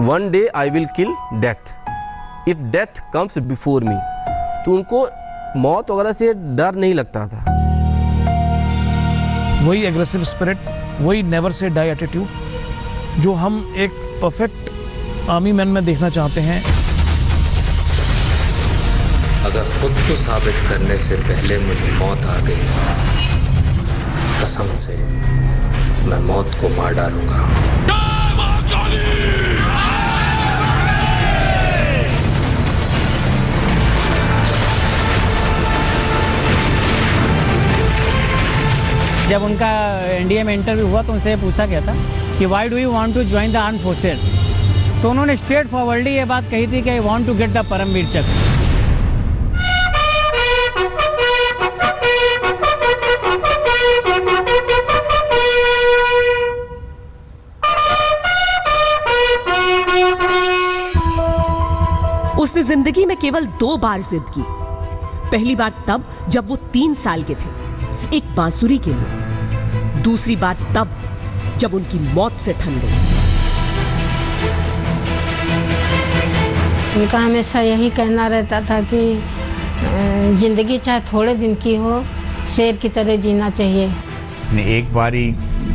One day I will kill death if death comes before me. तो उनको मौत वगैरह से डर नहीं लगता था। वही एग्रेसिव स्पिरिट, वही नेवर से डाई एटीट्यूड जो हम एक परफेक्ट आर्मी मैन में देखना चाहते हैं। अगर खुद को साबित करने से पहले मुझे मौत आ गई, कसम से मैं मौत को मार डालूंगा। जब उनका एनडीए में इंटरव्यू हुआ तो उनसे पूछा गया था कि why do you want to join the arm forces, तो उन्होंने स्ट्रेट फॉरवर्डली ये बात कही थी कि I want to get the Paramvir Chakra. उसने जिंदगी में केवल 2 बार जिद की। पहली बार तब जब वो 3 साल के थे, एक बांसुरी के लिए। दूसरी बार तब जब उनकी मौत से ठन गई। उनका हमेशा यही कहना रहता था कि जिंदगी चाहे थोड़े दिन की हो, शेर की तरह जीना चाहिए। एक बारी,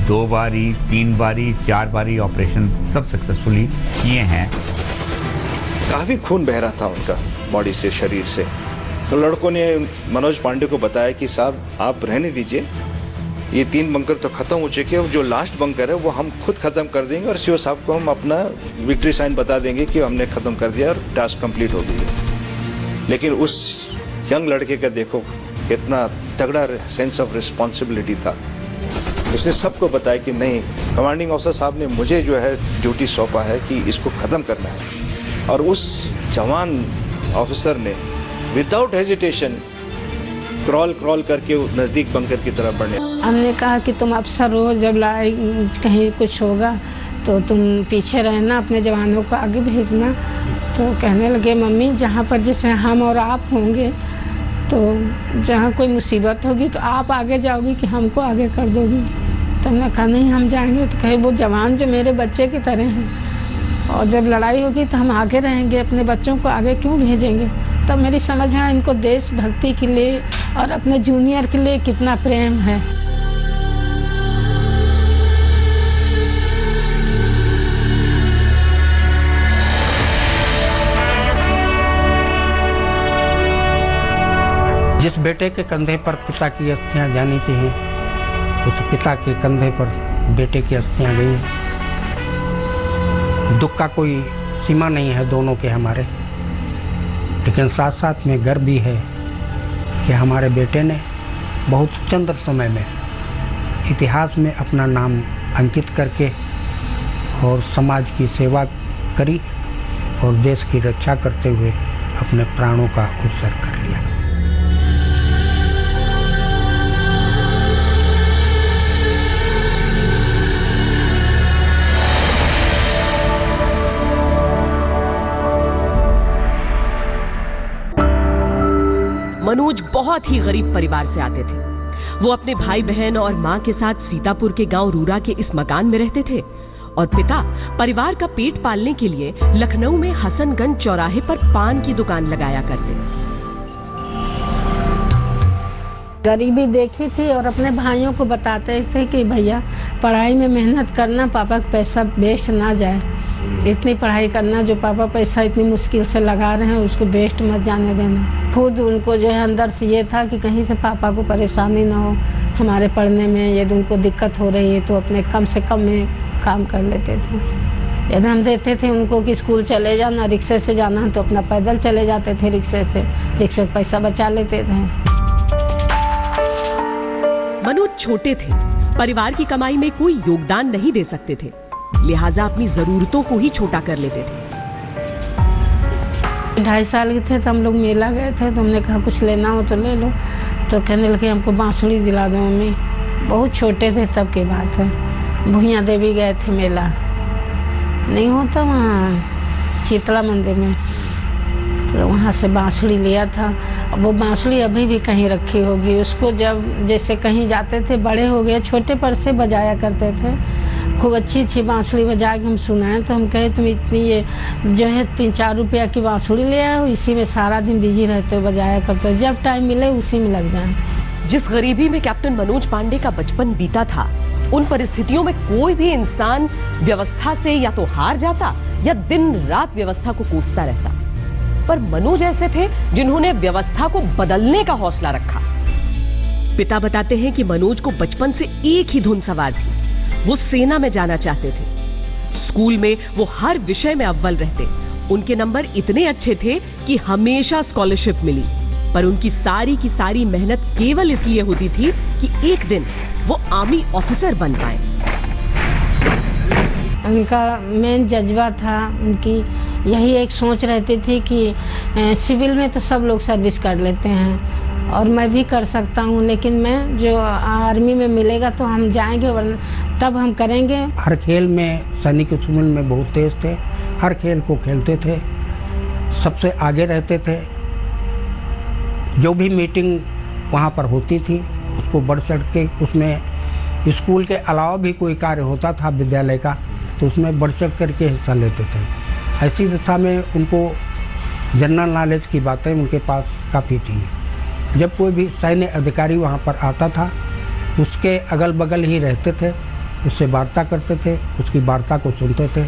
2 बारी, 3 बारी, 4 बारी ऑपरेशन सब सक्सेसफुली किए हैं। काफ़ी खून बह रहा था उनका बॉडी से, शरीर से। तो लड़कों ने मनोज पांडे को बताया कि साहब आप रहने दीजिए, ये 3 बंकर तो ख़त्म हो चुके हैं, जो लास्ट बंकर है वो हम खुद ख़त्म कर देंगे और सीओ साहब को हम अपना विक्ट्री साइन बता देंगे कि हमने ख़त्म कर दिया और टास्क कंप्लीट हो गई है। लेकिन उस यंग लड़के का देखो कितना तगड़ा सेंस ऑफ रिस्पॉन्सिबिलिटी था। उसने सबको बताया कि नहीं, कमांडिंग ऑफिसर साहब ने मुझे जो है ड्यूटी सौंपा है कि इसको ख़त्म करना है। और उस जवान ऑफिसर ने विदाउट हेजिटेशन क्रॉल करके नज़दीक बंकर की तरफ बढ़ने। हमने कहा कि तुम अफसर हो, जब लड़ाई कहीं कुछ होगा तो तुम पीछे रहना, अपने जवानों को आगे भेजना। तो कहने लगे मम्मी जहाँ पर जैसे हम और आप होंगे तो जहाँ कोई मुसीबत होगी तो आप आगे जाओगी कि हमको आगे कर दोगी। तो हमने कहा नहीं हम जाएंगे। तो कहे वो जवान जो मेरे बच्चे की तरह हैं और जब लड़ाई होगी तो हम आगे रहेंगे, अपने बच्चों को आगे क्यों भेजेंगे। तब मेरी समझ में आया इनको देशभक्ति के लिए और अपने जूनियर के लिए कितना प्रेम है। जिस बेटे के कंधे पर पिता की अस्थियां जानी चाहिए, उस पिता के कंधे पर बेटे की अस्थियां गई हैं। दुख का कोई सीमा नहीं है दोनों के हमारे, लेकिन साथ साथ में गर्व भी है कि हमारे बेटे ने बहुत चंद्र समय में इतिहास में अपना नाम अंकित करके और समाज की सेवा करी और देश की रक्षा करते हुए अपने प्राणों का उत्सर्ग कर लिया। मनोज बहुत ही गरीब परिवार से आते थे। वो अपने भाई बहन और माँ के साथ सीतापुर के गांव रूरा के इस मकान में रहते थे और पिता परिवार का पेट पालने के लिए लखनऊ में हसनगंज चौराहे पर पान की दुकान लगाया करते। गरीबी देखी थी और अपने भाइयों को बताते थे कि भैया पढ़ाई में मेहनत करना, पापा का पैसा वेस्ट ना जाए। इतनी पढ़ाई करना, जो पापा पैसा इतनी मुश्किल से लगा रहे हैं उसको वेस्ट मत जाने देना। खुद उनको जो है अंदर से ये था कि कहीं से पापा को परेशानी ना हो हमारे पढ़ने में। यदि उनको दिक्कत हो रही है तो अपने कम से कम में काम कर लेते थे। यदि हम देते थे उनको कि स्कूल चले जाना, रिक्शे से जाना तो अपना पैदल चले जाते थे, रिक्शे का पैसा बचा लेते थे। मनोज छोटे थे, परिवार की कमाई में कोई योगदान नहीं दे सकते थे, लिहाजा अपनी जरूरतों को ही छोटा कर लेते थे। 2.5 साल के थे तो हम लोग मेला गए थे, तो हमने कहा कुछ लेना हो तो ले लो। तो कहने लगे हमको बांसुरी दिला दो मम्मी। बहुत छोटे थे तब की बात है। भुइया देवी गए थे मेला, नहीं होता वहाँ शीतला मंदिर में, तो वहाँ से बांसुरी लिया था। वो बांसुरी अभी भी कहीं रखी होगी। उसको जब जैसे कहीं जाते थे, बड़े हो गए, छोटे पर से बजाया करते थे खूब अच्छी अच्छी बांसुरी बजा के हम सुनाएं, तो हम कहे तुम इतनी ये जो है 3-4 रुपया की बांसुरी ले आओ, इसी में सारा दिन बिजी रहते हो, बजाया करते हो, जब टाइम मिले उसी में लग जाए। जिस गरीबी में कैप्टन मनोज पांडे का बचपन बीता था, उन परिस्थितियों में कोई भी इंसान व्यवस्था से या तो हार जाता या दिन रात व्यवस्था को कोसता रहता। पर मनोज ऐसे थे जिन्होंने व्यवस्था को बदलने का हौसला रखा। पिता बताते हैं कि मनोज को बचपन से एक ही धुन सवार थी, वो सेना में जाना चाहते थे। स्कूल में वो हर विषय में अव्वल रहते। उनके नंबर इतने अच्छे थे कि हमेशा स्कॉलरशिप मिली। पर उनकी सारी की सारी मेहनत केवल इसलिए होती थी कि एक दिन वो आर्मी ऑफिसर बन पाए। उनका मेन जज्बा था, उनकी यही एक सोच रहती थी कि सिविल में तो सब लोग सर्विस कर लेते हैं और मैं भी कर सकता हूँ, लेकिन मैं जो आर्मी में मिलेगा तो हम जाएंगे, वरना तब हम करेंगे। हर खेल में सैनिक स्कूल में बहुत तेज थे, हर खेल को खेलते थे, सबसे आगे रहते थे। जो भी मीटिंग वहाँ पर होती थी उसको बढ़ चढ़ के, उसमें स्कूल के अलावा भी कोई कार्य होता था विद्यालय का तो उसमें बढ़ चढ़ करके हिस्सा लेते थे। ऐसी दशा में उनको जनरल नॉलेज की बातें उनके पास काफ़ी थी। जब कोई भी सैन्य अधिकारी वहाँ पर आता था उसके अगल बगल ही रहते थे, उससे वार्ता करते थे, उसकी वार्ता को सुनते थे।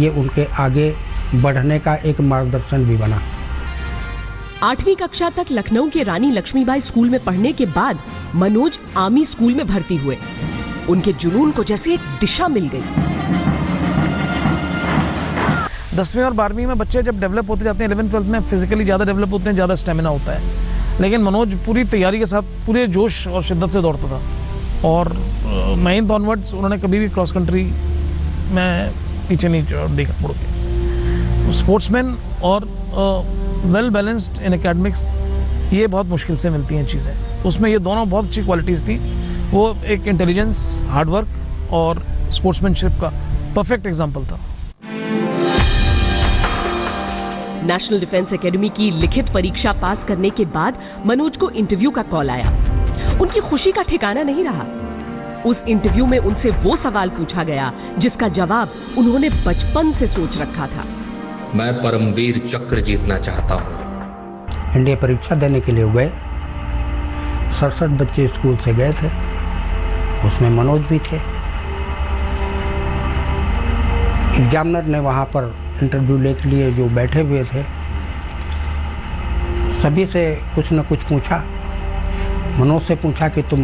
ये उनके आगे बढ़ने का एक मार्गदर्शन भी बना। 8वीं कक्षा तक लखनऊ के रानी लक्ष्मीबाई स्कूल में पढ़ने के बाद मनोज आर्मी स्कूल में भर्ती हुए। उनके जुनून को जैसे एक दिशा मिल गई। 10वीं और 12वीं में बच्चे जब डेवलप होते जाते हैं, 11th-12th में फिजिकली ज़्यादा डेवलप होते हैं, ज़्यादा स्टेमिना होता है। लेकिन मनोज पूरी तैयारी के साथ पूरे जोश और शिद्दत से दौड़ता था और 9th ऑनवर्ड्स उन्होंने कभी भी क्रॉस कंट्री में पीछे नहीं देखा मुड़ के। तो स्पोर्ट्समैन और वेल बैलेंस्ड इन एकेडमिक्स, ये बहुत मुश्किल से मिलती हैं चीज़ें। तो उसमें ये दोनों बहुत अच्छी क्वालिटीज़ थी। वो एक इंटेलिजेंस, हार्डवर्क और स्पोर्ट्समैनशिप का परफेक्ट एग्जाम्पल था। नेशनल डिफेंस एकेडमी की लिखित परीक्षा पास करने के बाद मनोज को इंटरव्यू का कॉल आया। उनकी खुशी का ठिकाना नहीं रहा। उस इंटरव्यू में उनसे वो सवाल पूछा गया जिसका जवाब उन्होंने बचपन से सोच रखा था। मैं परमवीर चक्र जीतना चाहता हूँ। इंडिया परीक्षा देने के लिए गए, 67 बच्चे स्कूल से गए थे, उसमें मनोज भी थे। एग्जामिनर ने वहाँ पर इंटरव्यू ले के लिए जो बैठे हुए थे सभी से कुछ न कुछ पूछा। मनोज से पूछा कि तुम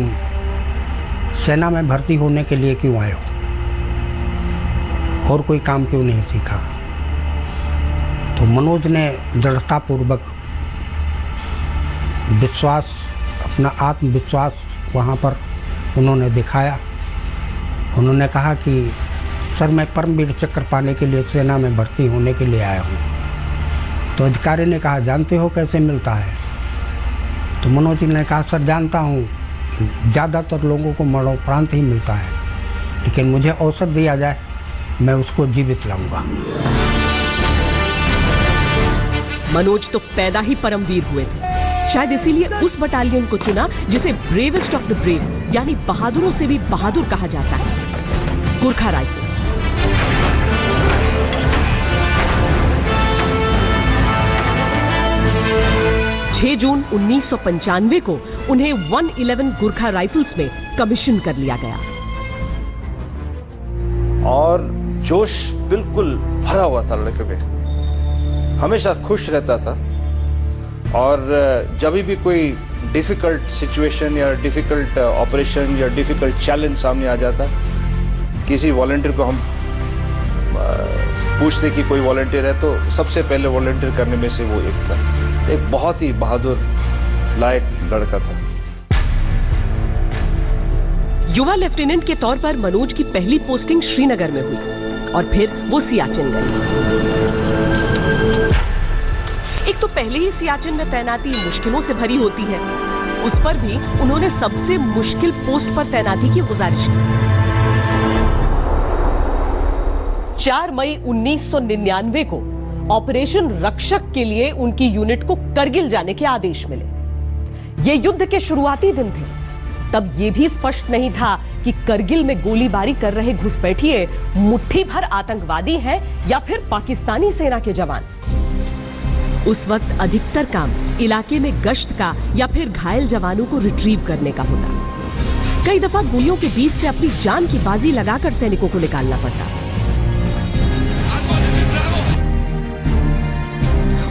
सेना में भर्ती होने के लिए क्यों आए हो और कोई काम क्यों नहीं सीखा। तो मनोज ने दृढ़तापूर्वक विश्वास, अपना आत्मविश्वास वहाँ पर उन्होंने दिखाया। उन्होंने कहा कि सर मैं परमवीर चक्र पाने के लिए सेना में भर्ती होने के लिए आया हूँ। तो अधिकारी ने कहा जानते हो कैसे मिलता है। तो मनोज ने कहा सर जानता हूँ, ज़्यादातर लोगों को मरणोपरांत ही मिलता है, लेकिन मुझे अवसर दिया जाए मैं उसको जीवित लाऊंगा। मनोज तो पैदा ही परमवीर हुए थे। शायद इसीलिए उस बटालियन को चुना जिसे ब्रेवेस्ट ऑफ द ब्रेव यानी बहादुरों से भी बहादुर कहा जाता है, गुरखा राइफल्स। जून 1995 को उन्हें 111 गुरखा राइफल्स में कमीशन कर लिया गया। और जोश बिल्कुल भरा हुआ था लड़के में, हमेशा खुश रहता था। और जब भी कोई डिफिकल्ट सिचुएशन या डिफिकल्ट ऑपरेशन या डिफिकल्ट चैलेंज सामने आ जाता, किसी वॉलंटियर को हम पूछते कि कोई वॉलंटियर है तो सबसे पहले वॉलंटियर करने में से वो एक था। एक बहुत ही बहादुर लायक लड़का था। युवा लेफ्टिनेंट के तौर पर मनोज की पहली पोस्टिंग श्रीनगर में हुई और फिर वो सियाचिन गए। एक तो पहले ही सियाचिन में तैनाती मुश्किलों से भरी होती है, उस पर भी उन्होंने सबसे मुश्किल पोस्ट पर तैनाती की गुजारिश की। 4 मई 1999 को ऑपरेशन रक्षक के लिए उनकी यूनिट को करगिल जाने के आदेश मिले। ये युद्ध के शुरुआती दिन थे। तब ये भी स्पष्ट नहीं था कि करगिल में गोलीबारी कर रहे घुसपैठिए मुट्ठी भर आतंकवादी हैं या फिर पाकिस्तानी सेना के जवान। उस वक्त अधिकतर काम इलाके में गश्त का या फिर घायल जवानों को रिट्रीव करने का होता। कई दफा गोलियों के बीच से अपनी जान की बाजी लगाकर सैनिकों को निकालना पड़ता।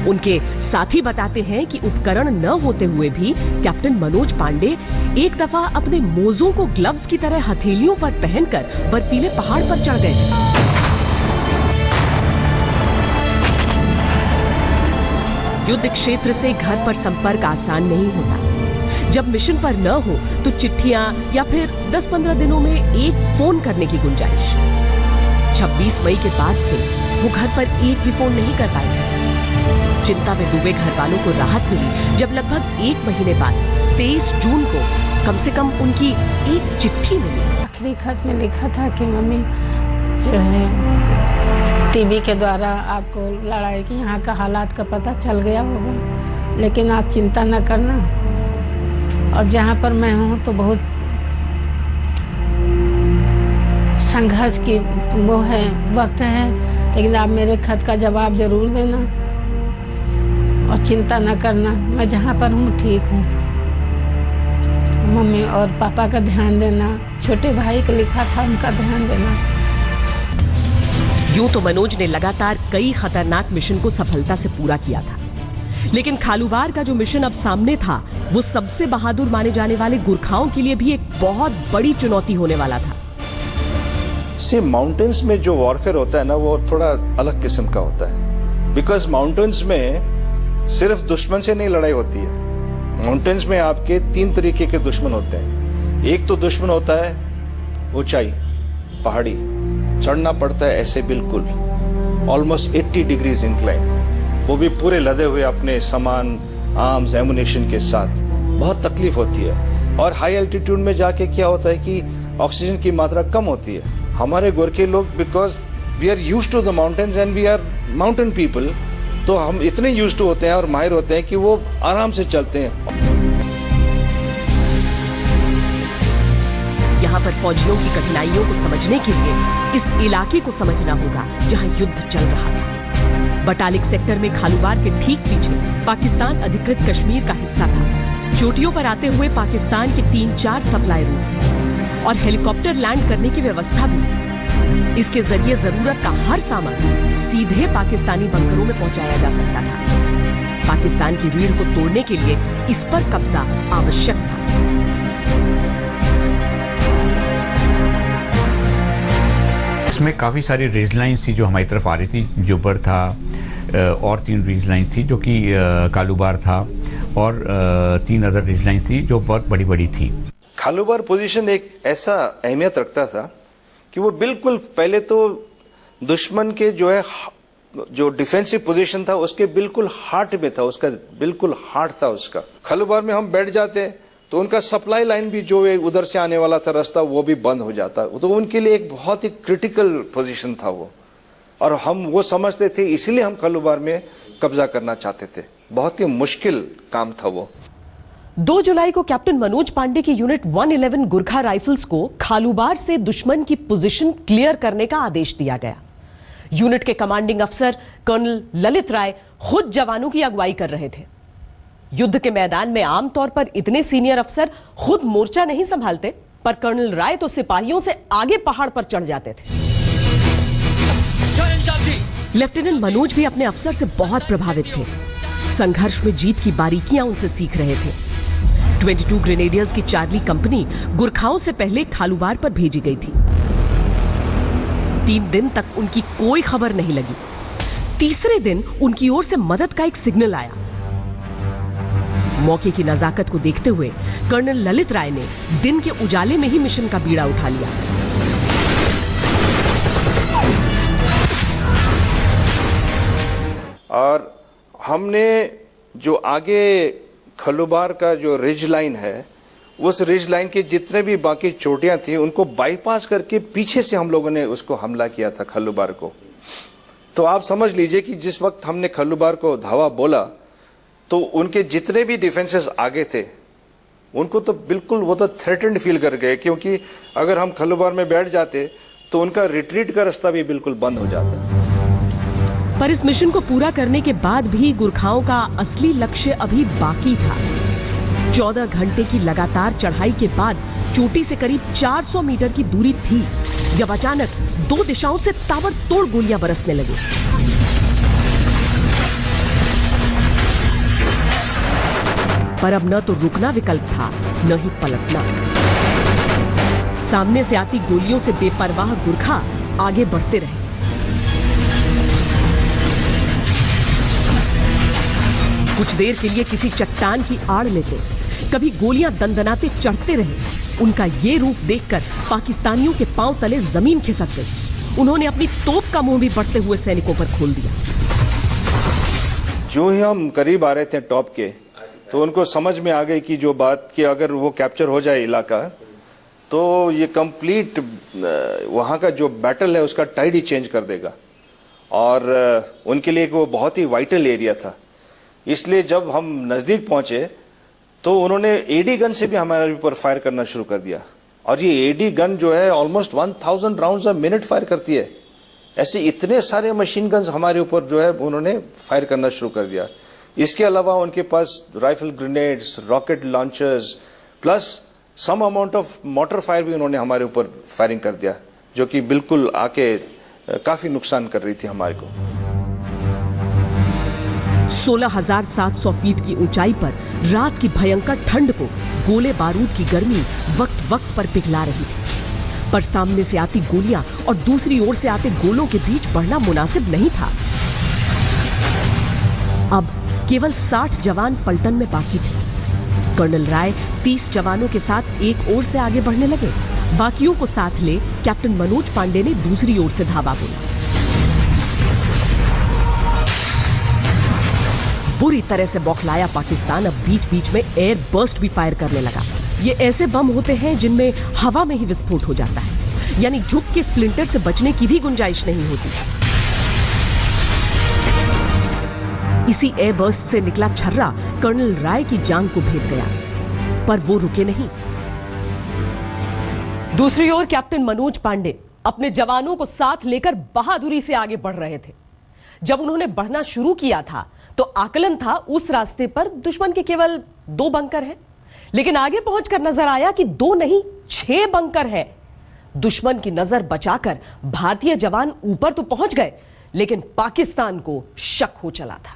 उनके साथी बताते हैं कि उपकरण न होते हुए भी कैप्टन मनोज पांडे एक दफा अपने मोजों को ग्लव्स की तरह हथेलियों पर पहनकर बर्फीले पहाड़ पर चढ़ गए थे। युद्ध क्षेत्र से घर पर संपर्क आसान नहीं होता। जब मिशन पर न हो तो चिट्ठियां या फिर 10-15 दिनों में एक फोन करने की गुंजाइश। 26 मई के बाद से वो घर पर एक भी फोन नहीं कर पाए थे। चिंता में डूबे घर वालों को राहत मिली जब लगभग 1 महीने बाद 23 जून को कम से कम उनकी एक चिट्ठी मिली। आखिरी खत में लिखा था कि मम्मी जो है टीवी के द्वारा आपको लड़ाई की यहाँ का हालात का पता चल गया होगा, लेकिन आप चिंता न करना, और जहाँ पर मैं हूँ तो बहुत संघर्ष की वो है वक्त है, लेकिन आप मेरे खत का जवाब जरूर देना और चिंता न करना, मैं जहाँ पर हूँ ठीक हूँ। मम्मी और पापा का ध्यान देना, छोटे भाई को लिखा था उनका ध्यान देना। यूं तो मनोज ने लगातार कई खतरनाक मिशन को सफलता से पूरा किया था, लेकिन खालूबार का जो मिशन अब सामने था वो सबसे बहादुर माने जाने वाले गुरखाओं के लिए भी एक बहुत बड़ी चुनौती होने वाला था। माउंटेन्स में जो वॉरफेयर होता है ना, वो थोड़ा अलग किस्म का होता है। बिकॉज माउंटेन्स में सिर्फ दुश्मन से नहीं लड़ाई होती है। माउंटेन्स में आपके 3 तरीके के दुश्मन होते हैं। एक तो दुश्मन होता है ऊंचाई, पहाड़ी, चढ़ना पड़ता है ऐसे बिल्कुल ऑलमोस्ट 80 डिग्रीज इंक्लाइन, वो भी पूरे लदे हुए अपने सामान, आर्म्स, एमुनेशन के साथ। बहुत तकलीफ होती है। और हाई एल्टीट्यूड में जाके क्या होता है कि ऑक्सीजन की मात्रा कम होती है। हमारे गोरखे लोग, because we are used to the mountains and we are mountain people, तो हम इतने यूज्ड टू होते हैं और माहिर होते हैं कि वो आराम से चलते हैं। यहाँ पर फौजियों की कठिनाइयों को समझने के लिए इस इलाके को समझना होगा जहाँ युद्ध चल रहा था। बटालिक सेक्टर में खालूबार के ठीक पीछे पाकिस्तान अधिकृत कश्मीर का हिस्सा था। चोटियों पर आते हुए पाकिस्तान के 3-4 सप्लाई रूट और हेलीकॉप्टर लैंड करने की व्यवस्था भी। इसके जरिए जरूरत का हर सामान सीधे पाकिस्तानी बंकरों में पहुंचाया जा सकता था। पाकिस्तान की रीढ़ को तोड़ने के लिए इस पर कब्जा आवश्यक था। इसमें काफ़ी सारी रेज लाइन्स थी जो हमारी तरफ आ रही थी। जुब्बर था और 3 रेज लाइन्स थी जो कि कालूबार था, और 3 अदर रेज लाइन्स थी जो बहुत बड़ी बड़ी थी। खालूबार पोजीशन एक ऐसा अहमियत रखता था कि वो बिल्कुल पहले तो दुश्मन के जो डिफेंसिव पोजीशन था उसके बिल्कुल हार्ट में था, उसका बिल्कुल हार्ट था उसका। खालूबार में हम बैठ जाते तो उनका सप्लाई लाइन भी जो उधर से आने वाला था रास्ता, वो भी बंद हो जाता। तो उनके लिए एक बहुत ही क्रिटिकल पोजीशन था वो, और हम वो समझते थे, इसीलिए हम खालूबार में कब्जा करना चाहते थे। बहुत ही मुश्किल काम था वो। 2 जुलाई को कैप्टन मनोज पांडे की यूनिट 111 गुरखा राइफल्स को खालूबार से दुश्मन की पोजीशन क्लियर करने का आदेश दिया गया। यूनिट के कमांडिंग अफसर कर्नल ललित राय खुद जवानों की अगुवाई कर रहे थे। युद्ध के मैदान में आमतौर पर इतने सीनियर अफसर खुद मोर्चा नहीं संभालते, पर कर्नल राय तो सिपाहियों से आगे पहाड़ पर चढ़ जाते थे। लेफ्टिनेंट मनोज भी अपने अफसर से बहुत प्रभावित थे। संघर्ष में जीत की बारीकियां उनसे सीख रहे थे। 22 ग्रेनेडियर्स की चार्ली कंपनी गुरखाओं से पहले खालूबार पर भेजी गई थी। 3 दिन तक उनकी कोई खबर नहीं लगी। तीसरे दिन उनकी ओर से मदद का एक सिग्नल आया। मौके की नजाकत को देखते हुए कर्नल ललित राय ने दिन के उजाले में ही मिशन का बीड़ा उठा लिया। और हमने जो आगे खालूबार का जो रिज लाइन है, उस रिज लाइन के जितने भी बाकी चोटियां थी उनको बाईपास करके पीछे से हम लोगों ने उसको हमला किया था खालूबार को। तो आप समझ लीजिए कि जिस वक्त हमने खालूबार को धावा बोला तो उनके जितने भी डिफेंसेस आगे थे उनको तो बिल्कुल वो तो थ्रेटेंड फील कर गए, क्योंकि अगर हम खलुबार में बैठ जाते तो उनका रिट्रीट का रास्ता भी बिल्कुल बंद हो जाता। पर इस मिशन को पूरा करने के बाद भी गुरखाओं का असली लक्ष्य अभी बाकी था। 14 घंटे की लगातार चढ़ाई के बाद चोटी से करीब 400 मीटर की दूरी थी जब अचानक 2 दिशाओं से ताबड़तोड़ गोलियां बरसने लगी। पर अब न तो रुकना विकल्प था, न ही पलटना। सामने से आती गोलियों से बेपरवाह गुरखा आगे बढ़ते रहे। कुछ देर के लिए किसी चट्टान की आड़ लेते, कभी गोलियां दंदनाते चढ़ते रहे। उनका ये रूप देखकर पाकिस्तानियों के पांव तले जमीन खिसक गई। उन्होंने अपनी तोप का मुंह भी बढ़ते हुए सैनिकों पर खोल दिया। जो ही हम करीब आ रहे थे टॉप के, तो उनको समझ में आ गई कि जो बात कि अगर वो कैप्चर हो जाए इलाका, तो ये कंप्लीट वहां का जो बैटल है उसका टाइड ही चेंज कर देगा, और उनके लिए वो बहुत ही वाइटल एरिया था। इसलिए जब हम नजदीक पहुंचे तो उन्होंने एडी गन से भी हमारे ऊपर फायर करना शुरू कर दिया, और ये एडी गन जो है almost 1000 rounds a minute fire करती है। ऐसे इतने सारे मशीन गन्स हमारे ऊपर जो है उन्होंने फायर करना शुरू कर दिया। इसके अलावा उनके पास rifle grenades, rocket launchers, plus some amount of mortar fire भी उन्होंने हमारे ऊपर फायरिंग कर दिया, जो कि बिल्कुल आके काफी नुकसान कर रही थी हमारे को। 16,700 फीट की ऊंचाई पर रात की भयंकर ठंड को गोले बारूद की गर्मी वक्त वक्त पर पिघला रही थी। पर सामने से आती गोलियां और दूसरी ओर से आते गोलों के बीच बढ़ना मुनासिब नहीं था। अब केवल 60 जवान पलटन में बाकी थे। कर्नल राय 30 जवानों के साथ एक ओर से आगे बढ़ने लगे। बाकियों को साथ ले कैप्टन मनोज पांडे ने दूसरी ओर से धावा बोला। बुरी तरह से बौखलाया पाकिस्तान अब बीच बीच में एयर बर्स्ट भी फायर करने लगा। ये ऐसे बम होते हैं जिनमें हवा में ही विस्फोट हो जाता है, यानी झुक के स्प्लिंटर से बचने की भी गुंजाइश नहीं होती। इसी एयर बर्स्ट से निकला छर्रा कर्नल राय की जान को भेद गया, पर वो रुके नहीं। दूसरी ओर कैप्टन मनोज पांडे अपने जवानों को साथ लेकर बहादुरी से आगे बढ़ रहे थे। जब उन्होंने बढ़ना शुरू किया था तो आकलन था उस रास्ते पर दुश्मन के केवल 2 बंकर हैं, लेकिन आगे पहुंचकर नजर आया कि 2 नहीं 6 बंकर हैं। दुश्मन की नजर बचाकर भारतीय जवान ऊपर तो पहुंच गए, लेकिन पाकिस्तान को शक हो चला था।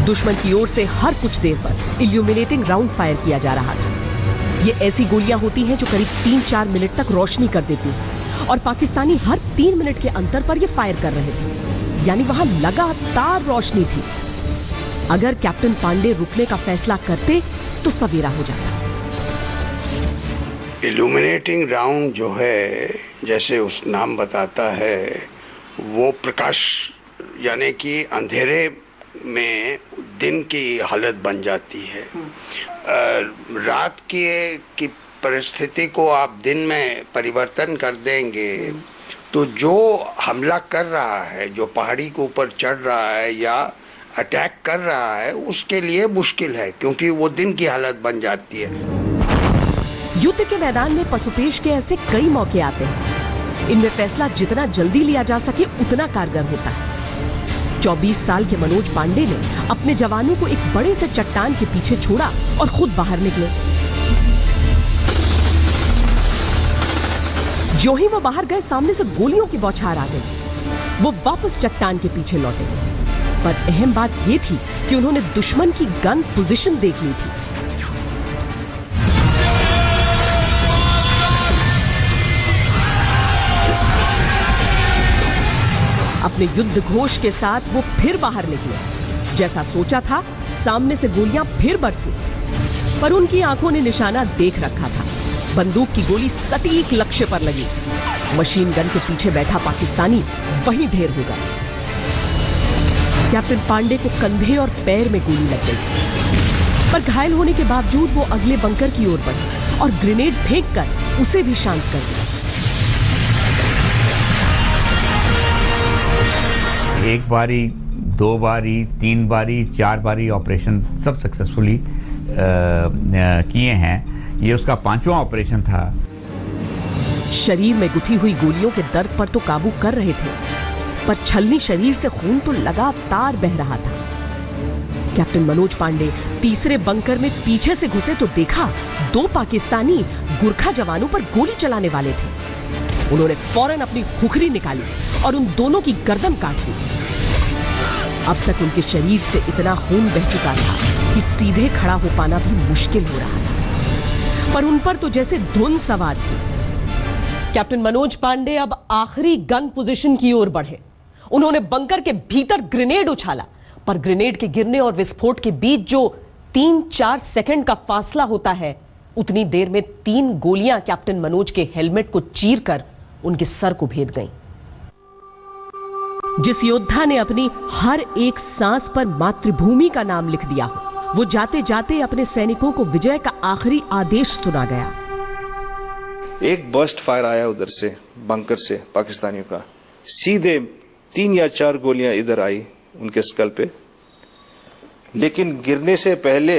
दुश्मन की ओर से हर कुछ देर पर इल्यूमिनेटिंग राउंड फायर किया जा रहा था। ये ऐसी गोलियां होती हैं जो करीब 3-4 मिनट तक रोशनी कर देती हैं, और पाकिस्तानी हर 3 मिनट के अंतर पर ये फायर कर रहे थे, यानी वहां लगातार रोशनी थी। अगर कैप्टन पांडे रुकने का फैसला करते तो सवेरा हो जाता। इल्यूमिनेटिंग राउंड जो है, जैसे उस नाम बताता है, वो प्रकाश यानी कि अंधेरे में दिन की हालत बन जाती है। रात की परिस्थिति को आप दिन में परिवर्तन कर देंगे तो जो हमला कर रहा है, जो पहाड़ी के ऊपर चढ़ रहा है या अटैक कर रहा है, उसके लिए मुश्किल है, क्योंकि वो दिन की हालत बन जाती है। युद्ध के मैदान में पशुपेश के ऐसे कई मौके आते हैं। इनमें फैसला जितना जल्दी लिया जा सके उतना कारगर होता है। 24 साल के मनोज पांडे ने अपने जवानों को एक बड़े से चट्टान के पीछे छोड़ा और खुद बाहर निकले। जो ही वो बाहर गए, सामने से गोलियों की बौछार आ गई। वो वापस चट्टान के पीछे लौटे, पर अहम बात ये थी कि उन्होंने दुश्मन की गन पोजीशन देख ली थी। अपने युद्ध घोष के साथ वो फिर बाहर निकले। जैसा सोचा था, सामने से गोलियां फिर बरसी, पर उनकी आंखों ने निशाना देख रखा था। बंदूक की गोली सटीक लक्ष्य पर लगी। मशीन गन के पीछे बैठा पाकिस्तानी वहीं ढेर हो गया। कैप्टन पांडे को कंधे और पैर में गोली लग गई, पर घायल होने के बावजूद वो अगले बंकर की ओर बढ़े और ग्रेनेड फेंककर उसे भी शांत कर दिया। एक बारी, 2 बारी, 3 बारी, 4 बारी ऑपरेशन सब सक्सेसफुली किए हैं। ये उसका 5वां ऑपरेशन था। शरीर में गुथी हुई गोलियों के दर्द पर तो काबू कर रहे थे, पर छलनी शरीर से खून तो लगातार बह रहा था। कैप्टन मनोज पांडे तीसरे बंकर में पीछे से घुसे तो देखा 2 पाकिस्तानी गुरखा जवानों पर गोली चलाने वाले थे। उन्होंने फौरन अपनी खुखरी निकाली और उन दोनों की गर्दन काट दी। अब तक उनके शरीर से इतना खून बह चुका था कि सीधे खड़ा हो पाना भी मुश्किल हो रहा था, पर उन पर तो जैसे धुन सवार थी। कैप्टन मनोज पांडे अब आखिरी गन पोजीशन की ओर बढ़े। उन्होंने बंकर के भीतर ग्रेनेड उछाला, पर ग्रेनेड के गिरने और विस्फोट के बीच जो 3-4 सेकंड का फासला होता है, उतनी देर में 3 गोलियां कैप्टन मनोज के हेलमेट को चीरकर उनके सर को भेद गईं। जिस योद्धा ने अपनी हर एक सांस पर मातृभूमि का नाम लिख दिया हो, वो जाते जाते अपने सैनिकों को विजय का आखिरी आदेश सुना गया। एक बर्स्ट फायर आया उधर से, बंकर से पाकिस्तानियों का, सीधे 3 या 4 गोलियां इधर आई उनके स्कल पे, लेकिन गिरने से पहले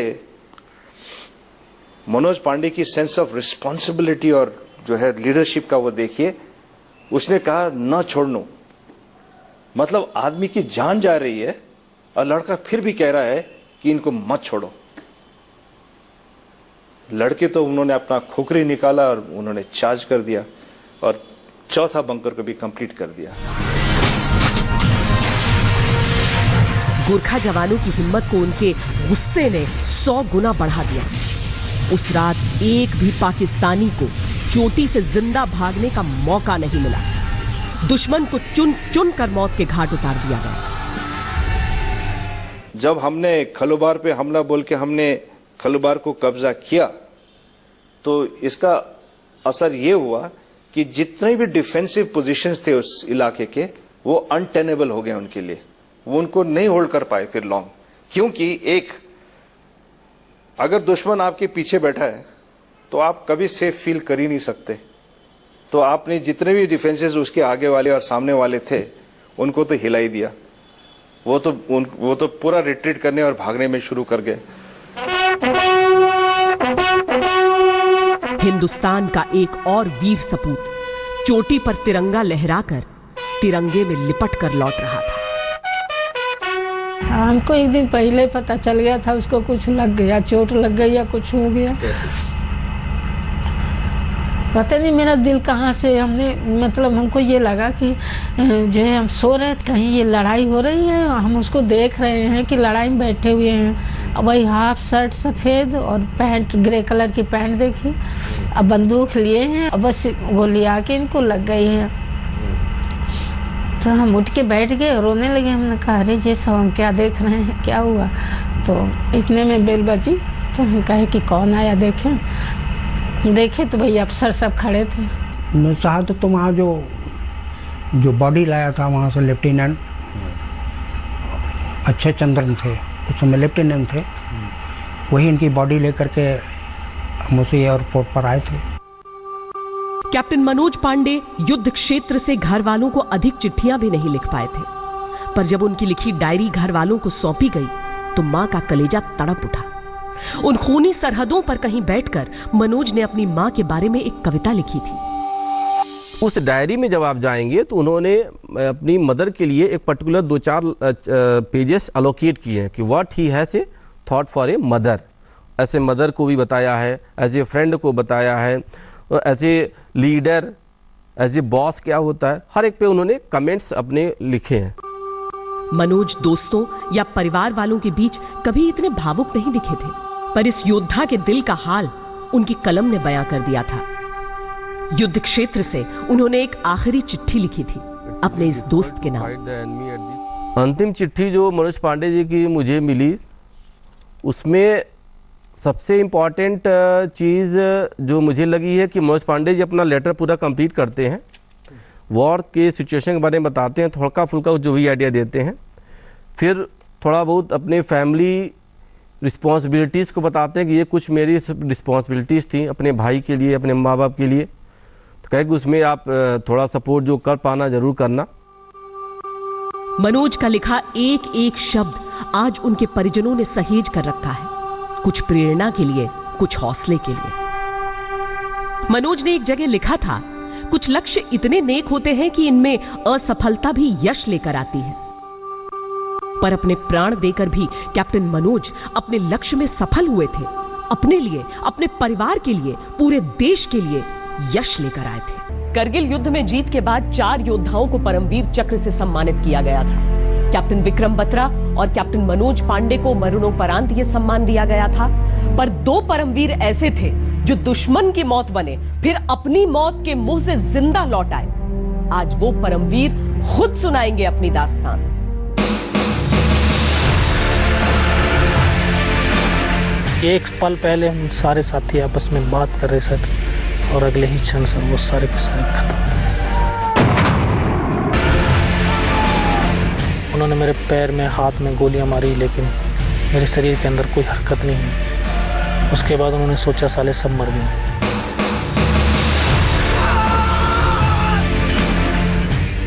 मनोज पांडे की सेंस ऑफ रिस्पॉन्सिबिलिटी और जो है लीडरशिप का वो देखिए, उसने कहा न छोड़नो। मतलब आदमी की जान जा रही है और लड़का फिर भी कह रहा है कि इनको मत छोड़ो। लड़के तो उन्होंने अपना खोखरी निकाला और उन्होंने चार्ज कर दिया और चौथा बंकर को भी कंप्लीट कर दिया। गोरखा जवानों की हिम्मत को उनके गुस्से ने 100 गुना बढ़ा दिया। उस रात एक भी पाकिस्तानी को चोटी से जिंदा भागने का मौका नहीं मिला। दुश्मन को चुन चुन कर मौत के घाट उतार दिया गया। जब हमने खलुबार पे हमला बोल के हमने खलुबार को कब्जा किया, तो इसका असर यह हुआ कि जितने भी डिफेंसिव पोजीशंस थे उस इलाके के, वो अनटेनेबल हो गए उनके लिए। वो उनको नहीं होल्ड कर पाए फिर लॉन्ग, क्योंकि एक अगर दुश्मन आपके पीछे बैठा है तो आप कभी सेफ फील कर ही नहीं सकते। तो आपने जितने भी डिफेंसेस उसके आगे वाले और सामने वाले थे, उनको तो हिला ही दिया। वो तो पूरा रिट्रीट करने और भागने में शुरू कर गए। हिंदुस्तान का एक और वीर सपूत चोटी पर तिरंगा लहराकर तिरंगे में लिपट कर लौट रहा था। हमको एक दिन पहले पता चल गया था, उसको कुछ लग गया, चोट लग गई या कुछ हो गया। पता नहीं मेरा दिल कहाँ से, मतलब हमको ये लगा कि जो है हम सो रहे थे, कहीं ये लड़ाई हो रही है। हम उसको देख रहे हैं कि लड़ाई में बैठे हुए हैं। अब वही हाफ शर्ट सफ़ेद और पैंट ग्रे कलर की पैंट देखी, अब बंदूक लिए हैं, अब बस गोली आके इनको लग गई है। तो हम उठ के बैठ गए, रोने लगे। हमने कहा अरे ये सब हम क्या देख रहे हैं, क्या हुआ? तो इतने में बेल बजी, तो हम कहे कि कौन आया देखे तो भाई अफसर सब खड़े थे। मैं चाहा तो वहाँ जो बॉडी लाया था वहाँ से लेफ्टिनेंट अच्छे चंद्रन थे, उस समय लेफ्टिनेंट थे, वही इनकी बॉडी लेकर के हम उसी एयरपोर्ट पर आए थे। कैप्टन मनोज पांडे युद्ध क्षेत्र से घर वालों को अधिक चिट्ठियां भी नहीं लिख पाए थे, पर जब उनकी लिखी डायरी घर वालों को सौंपी गई तो मां का कलेजा तड़प उठा। उन खूनी सरहदों पर कहीं बैठकर मनोज ने अपनी मां के बारे में एक कविता लिखी थी। उस डायरी में जब आप जाएंगे तो उन्होंने अपनी मदर के लिए एक पर्टिकुलर 2-4 पेजेस अलोकेट किए हैं कि what he has a thought for a mother. ऐसे मदर को भी बताया है, एज ए फ्रेंड को बताया है, as a leader, as a boss क्या होता है, हर एक पे उन्होंने कमेंट्स अपने लिखे हैं। मनोज दोस्तों या परिवार वालों के बीच कभी इतने भावुक नहीं दिखे थे, पर इस योद्धा के दिल का हाल उनकी कलम ने बयां कर दिया था। युद्ध क्षेत्र से उन्होंने एक आखिरी चिट्ठी लिखी थी अपने इस दोस्त के नाम। अंतिम चिट्ठी जो मनोज पांडे जी की मुझे मिली, उसमें सबसे इम्पॉर्टेंट चीज़ जो मुझे लगी है कि मनोज पांडे जी अपना लेटर पूरा कंप्लीट करते हैं, वॉर के सिचुएशन के बारे में बताते हैं, थोड़ा फुल्का जो भी आइडिया देते हैं, फिर थोड़ा बहुत अपने फैमिली रिस्पॉन्सिबिलिटीज़ को बताते हैं कि ये कुछ मेरी रिस्पॉन्सिबिलिटीज़ थी अपने भाई के लिए, अपने माँ बाप के लिए, तो कहे कि उसमें आप थोड़ा सपोर्ट जो कर पाना ज़रूर करना। मनोज का लिखा एक एक शब्द आज उनके परिजनों ने सहेज कर रखा है। कुछ प्रेरणा के लिए, कुछ हौसले के लिए। मनोज ने एक जगह लिखा था, कुछ लक्ष्य इतने नेक होते हैं कि इनमें असफलता भी यश लेकर आती है। पर अपने प्राण देकर भी कैप्टन मनोज अपने लक्ष्य में सफल हुए थे। अपने लिए, अपने परिवार के लिए, पूरे देश के लिए यश लेकर आए थे। करगिल युद्ध में जीत के बाद 4 योद्धाओं को परमवीर चक्र से सम्मानित किया गया था। कैप्टन विक्रम बत्रा और कैप्टन मनोज पांडे को मरणोपरांत यह सम्मान दिया गया था। पर 2 परमवीर ऐसे थे जो दुश्मन की मौत बने, फिर अपनी मौत के मुंह से जिंदा लौट आए। आज वो परमवीर खुद सुनाएंगे अपनी दास्तान। एक पल पहले हम सारे साथी आपस में बात कर रहे थे और अगले ही क्षण से वो सारे के सारे खत्म। उन्होंने मेरे पैर में, हाथ में गोलियां मारी, लेकिन मेरे शरीर के अंदर कोई हरकत नहीं हुई। उसके बाद उन्होंने सोचा साले सब मर गए।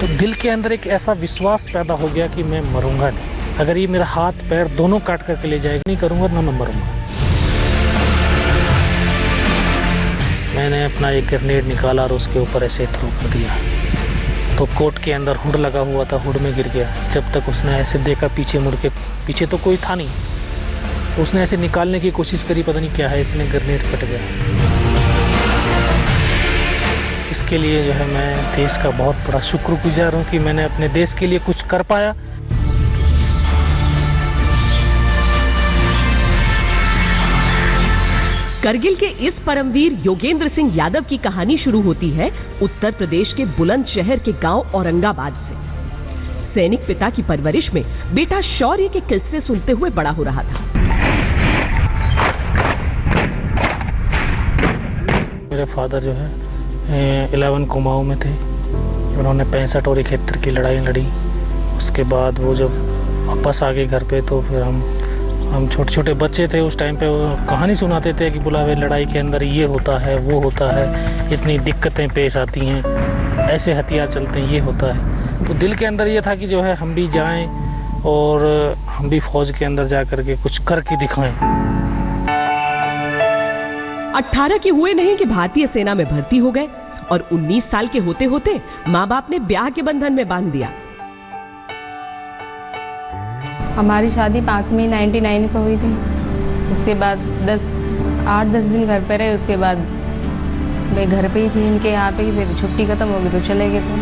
तो दिल के अंदर एक ऐसा विश्वास पैदा हो गया कि मैं मरूंगा नहीं। अगर ये मेरा हाथ पैर दोनों काट करके ले जाएगा, नहीं करूंगा ना मैं मरूंगा। मैंने अपना एक ग्रेनेड निकाला और उसके ऊपर ऐसे थ्रो कर दिया। तो कोट के अंदर हुड लगा हुआ था, हुड में गिर गया। जब तक उसने ऐसे देखा पीछे मुड़ के, पीछे तो कोई था नहीं, तो उसने ऐसे निकालने की कोशिश करी, पता नहीं क्या है, इतने ग्रेनेड फट गया। इसके लिए जो है मैं देश का बहुत बड़ा शुक्रगुजार हूँ कि मैंने अपने देश के लिए कुछ कर पाया। करगिल के इस परमवीर योगेंद्र सिंह यादव की कहानी शुरू होती है उत्तर प्रदेश के बुलंदशहर के गांव औरंगाबाद से। सैनिक पिता की परवरिश में बेटा शौर्य के किस्से सुनते हुए बड़ा हो रहा था। मेरे फादर जो है 11 कुमाऊं में थे। उन्होंने 65 और 71 की लड़ाई लड़ी। उसके बाद वो जब वापस आ गए घर पे, तो फिर हम छोटे छोटे बच्चे थे उस टाइम पे, वो कहानी सुनाते थे कि बुलावे लड़ाई के अंदर ये होता है, वो होता है, इतनी दिक्कतें पेश आती हैं, ऐसे हथियार चलते हैं, ये होता है। तो दिल के अंदर ये था कि जो है हम भी जाएं और हम भी फौज के अंदर जा करके कुछ करके दिखाएं। 18 के हुए नहीं कि भारतीय सेना में भर्ती हो गए और 19 साल के होते होते माँ बाप ने ब्याह के बंधन में बांध दिया। हमारी शादी 5 मई 99 को हुई थी। उसके बाद 8-10 दिन घर पे रहे। उसके बाद मैं घर पे ही थी, इनके यहाँ पे ही। फिर छुट्टी ख़त्म होगी तो चले गए थे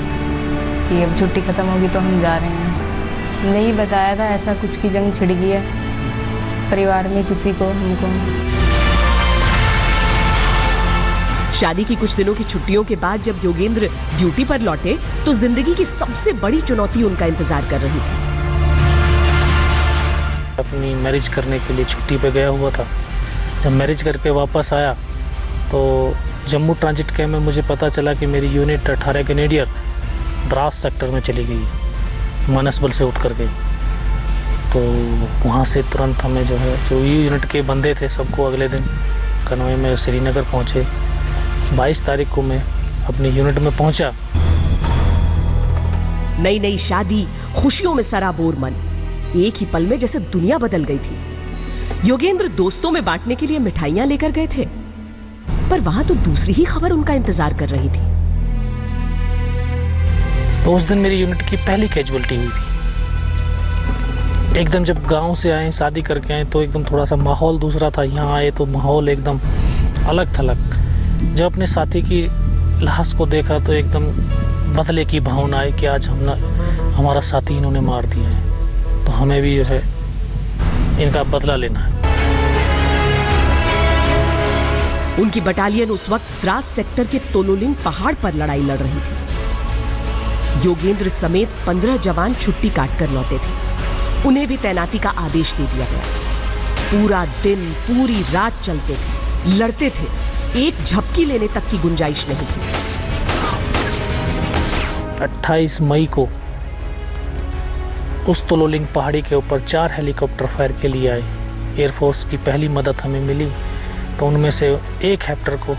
कि अब छुट्टी ख़त्म होगी तो हम जा रहे हैं। नहीं बताया था ऐसा कुछ कि जंग छिड़ गई है परिवार में किसी को, हमको। शादी की कुछ दिनों की छुट्टियों के बाद जब योगेंद्र ड्यूटी पर लौटे तो जिंदगी की सबसे बड़ी चुनौती उनका इंतजार कर रही थी। अपनी मैरिज करने के लिए छुट्टी पे गया हुआ था। जब मैरिज करके वापस आया तो जम्मू ट्रांजिट कैंप में मुझे पता चला कि मेरी यूनिट 18 कैनेडियर द्रास सेक्टर में चली गई, मानसबल से उठ कर गई। तो वहाँ से तुरंत हमें जो है, जो यूनिट के बंदे थे, सबको अगले दिन कन्वे में श्रीनगर पहुँचे। 22 तारीख को मैं अपनी यूनिट में पहुँचा। नई नई शादी, खुशियों में सराबोर मन, एक ही पल में जैसे दुनिया बदल गई थी। योगेंद्र दोस्तों में बांटने के लिए मिठाइयां लेकर गए थे, पर वहां तो दूसरी ही खबर उनका इंतजार कर रही थी। तो उस दिन मेरी यूनिट की पहली कैजुअलिटी हुई थी। एकदम जब गांव से आए, शादी करके आए, तो एकदम थोड़ा सा माहौल दूसरा था। यहाँ आए तो माहौल एकदम अलग थलग। जब अपने साथी की लाश को देखा तो एकदम बदले की भावना आई कि आज हमारा साथी इन्होंने मार दिया है, तो हमें भी जो है इनका बदला लेना है। उनकी बटालियन उस वक्त द्रास सेक्टर के तोलोलिंग पहाड़ पर लड़ाई लड़ रही थी। योगेंद्र समेत 15 जवान छुट्टी काटकर लौटे थे। उन्हें भी तैनाती का आदेश दे दिया गया। पूरा दिन, पूरी रात चलते थे, लड़ते थे, एक झपकी लेने तक की गुंजाइश नहीं थी। 28 मई को उस तोलोलिंग पहाड़ी के ऊपर 4 हेलीकॉप्टर फायर के लिए आए। एयरफोर्स की पहली मदद हमें मिली, तो उनमें से एक हेक्टर को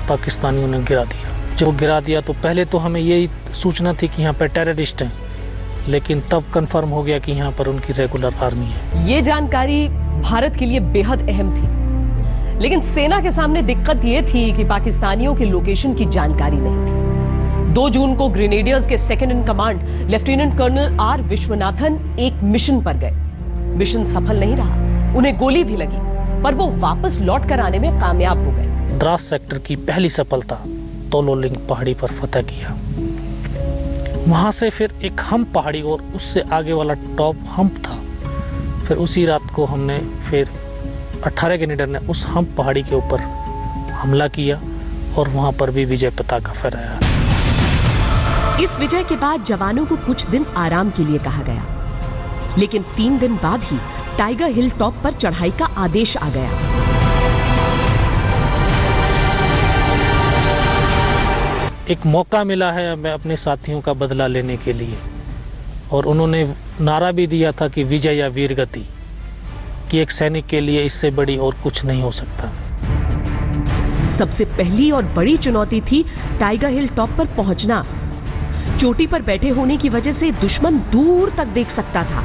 पाकिस्तानियों ने गिरा दिया। जब गिरा दिया तो पहले तो हमें यही सूचना थी कि यहाँ पर टेररिस्ट हैं, लेकिन तब कंफर्म हो गया कि यहाँ पर उनकी रेगुलर आर्मी है। ये जानकारी भारत के लिए बेहद अहम थी। लेकिन सेना के सामने दिक्कत यह थी कि पाकिस्तानियों के लोकेशन की जानकारी नहीं थी। 2 जून को ग्रेनेडियर्स के second in command lieutenant colonel R Vishwanathan एक मिशन पर गए। मिशन सफल नहीं रहा, उन्हें गोली भी लगी, पर वो वापस लौट कर आने में कामयाब हो गए। द्रास सेक्टर की पहली सफलता तोलोलिंग पहाड़ी पर फतह किया। वहां से फिर एक हम्प पहाड़ी और उससे आगे वाला टॉप हम्प था। फिर उसी रात को हमने फिर 18 ग्रेनेडर ने उस हम्प पहाड़ी के ऊपर हमला किया और वहां पर भी विजय पताका फहराया। इस विजय के बाद जवानों को कुछ दिन आराम के लिए कहा गया, लेकिन 3 दिन बाद ही टाइगर हिल टॉप पर चढ़ाई का आदेश आ गया। एक मौका मिला है हमें अपने साथियों का बदला लेने के लिए, और उन्होंने नारा भी दिया था कि विजय या वीर गति, कि एक सैनिक के लिए इससे बड़ी और कुछ नहीं हो सकता। सबसे पहली और बड़ी चुनौती थी टाइगर हिल टॉप पर पहुंचना। चोटी पर बैठे होने की वजह से दुश्मन दूर तक देख सकता था